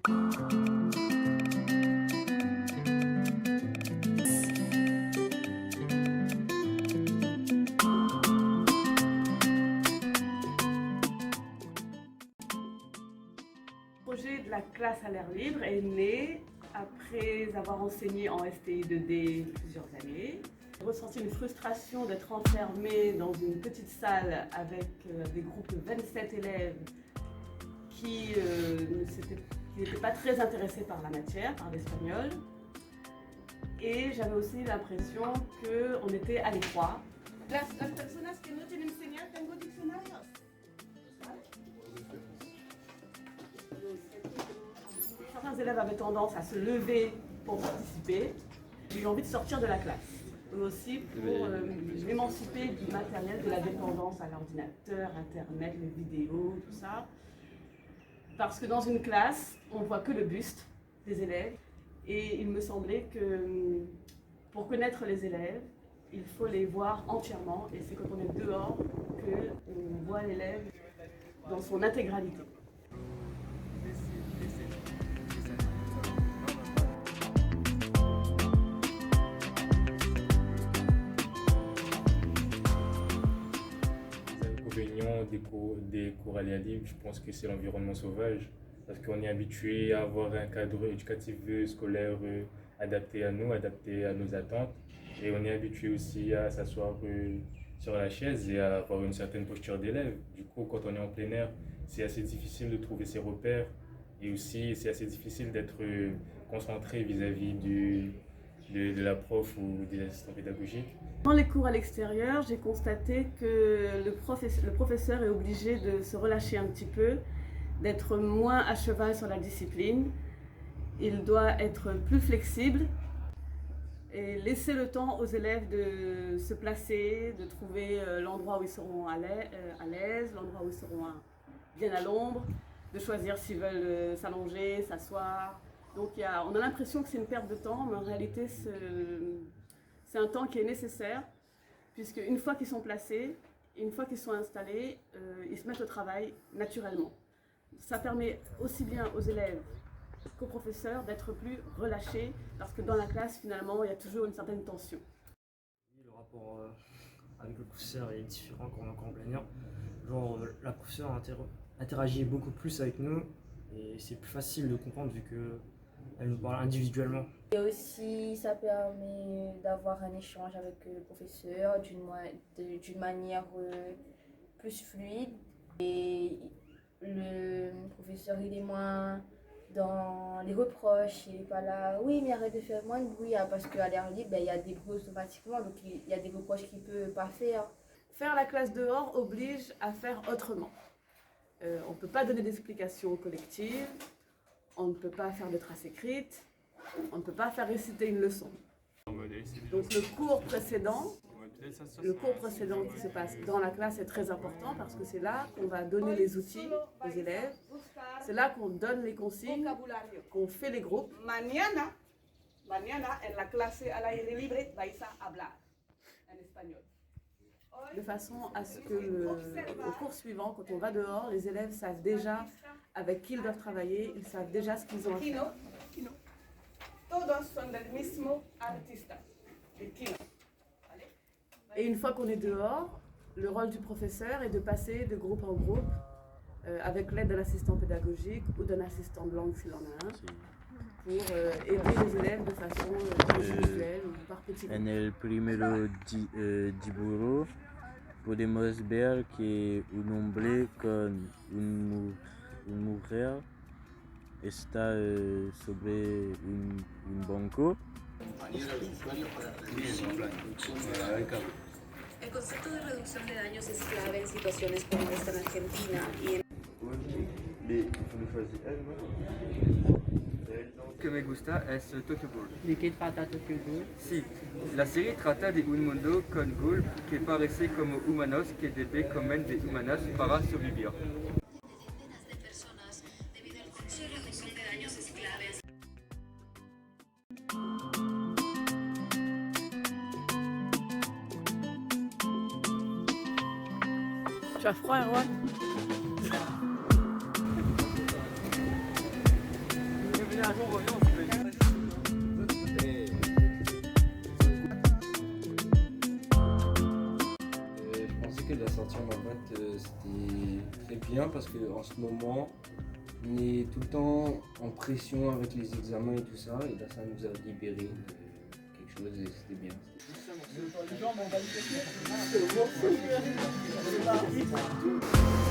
Le projet de la classe à l'air libre est né après avoir enseigné en STI 2D plusieurs années. J'ai ressenti une frustration d'être enfermée dans une petite salle avec des groupes de 27 élèves qui n'étaient pas très intéressés par la matière, par l'espagnol. Et j'avais aussi l'impression qu'on était à l'étroit. Las personas que no tienen señal, tengo diccionarios. Certains élèves avaient tendance à se lever pour participer. J'ai eu envie de sortir de la classe. Aussi pour m'émanciper du matériel, de la dépendance à l'ordinateur, Internet, les vidéos, tout ça. Parce que dans une classe, on ne voit que le buste des élèves. Et il me semblait que pour connaître les élèves, il faut les voir entièrement. Et c'est quand on est dehors qu'on voit l'élève dans son intégralité. Des cours à l'air libre, je pense que c'est l'environnement sauvage, parce qu'on est habitué à avoir un cadre éducatif scolaire adapté à nous, adapté à nos attentes, et on est habitué aussi à s'asseoir sur la chaise et à avoir une certaine posture d'élève. Du coup, quand on est en plein air, c'est assez difficile de trouver ses repères, et aussi c'est assez difficile d'être concentré vis-à-vis de la prof ou des assistants pédagogiques. Dans les cours à l'extérieur, j'ai constaté que le professeur est obligé de se relâcher un petit peu, d'être moins à cheval sur la discipline. Il doit être plus flexible et laisser le temps aux élèves de se placer, de trouver l'endroit où ils seront à l'aise, l'endroit où ils seront bien à l'ombre, de choisir s'ils veulent s'allonger, s'asseoir. Donc on a l'impression que c'est une perte de temps, mais en réalité c'est un temps qui est nécessaire, puisque une fois qu'ils sont placés, une fois qu'ils sont installés, ils se mettent au travail naturellement. Ça permet aussi bien aux élèves qu'aux professeurs d'être plus relâchés, parce que dans la classe, finalement, il y a toujours une certaine tension. Le rapport avec le professeur est différent quand on est encore en plein air. Genre, la professeure interagit beaucoup plus avec nous, et c'est plus facile de comprendre vu qu'elle nous parle individuellement. Et aussi, ça permet d'avoir un échange avec le professeur d'une manière plus fluide. Et le professeur, il est moins dans les reproches, il n'est pas là, oui, mais arrête de faire moins de bruit, parce qu'à l'air libre, il y a des bruits automatiquement, donc il y a des reproches qu'il ne peut pas faire. Faire la classe dehors oblige à faire autrement. On ne peut pas donner d'explications collectives, on ne peut pas faire de traces écrites, on ne peut pas faire réciter une leçon. Donc le cours précédent qui se passe dans la classe est très important parce que c'est là qu'on va donner les outils aux élèves, c'est là qu'on donne les consignes, qu'on fait les groupes. Mañana en la clase al aire libre vais a hablar en espagnol. De façon à ce que au cours suivant, quand on va dehors, les élèves savent déjà avec qui ils doivent travailler, ils savent déjà ce qu'ils ont à faire. Todos son del mismo artista, de Kino. Et une fois qu'on est dehors, le rôle du professeur est de passer de groupe en groupe avec l'aide d'un assistant pédagogique ou d'un assistant de langue s'il en a un, pour aider les élèves de façon individuelle ou par petits groupes. En el primero dibujo podemos ver que un hombre con una mujer está sobre un banco. El concepto de reducción de daños es clave en situaciones como esta en Argentina y en... Que me gusta es Tokyo Ghoul. ¿De qué trata Tokyo Ghoul? Sí, la serie trata de un mundo con ghouls que parece como humanos que deben comer de humanos para sobrevivir. Tu as froid, Erwan? Je pensais que la sortie en boîte c'était très bien parce qu'en ce moment on est tout le temps en pression avec les examens et tout ça, et là ça nous a libéré de quelque chose et c'était bien. Le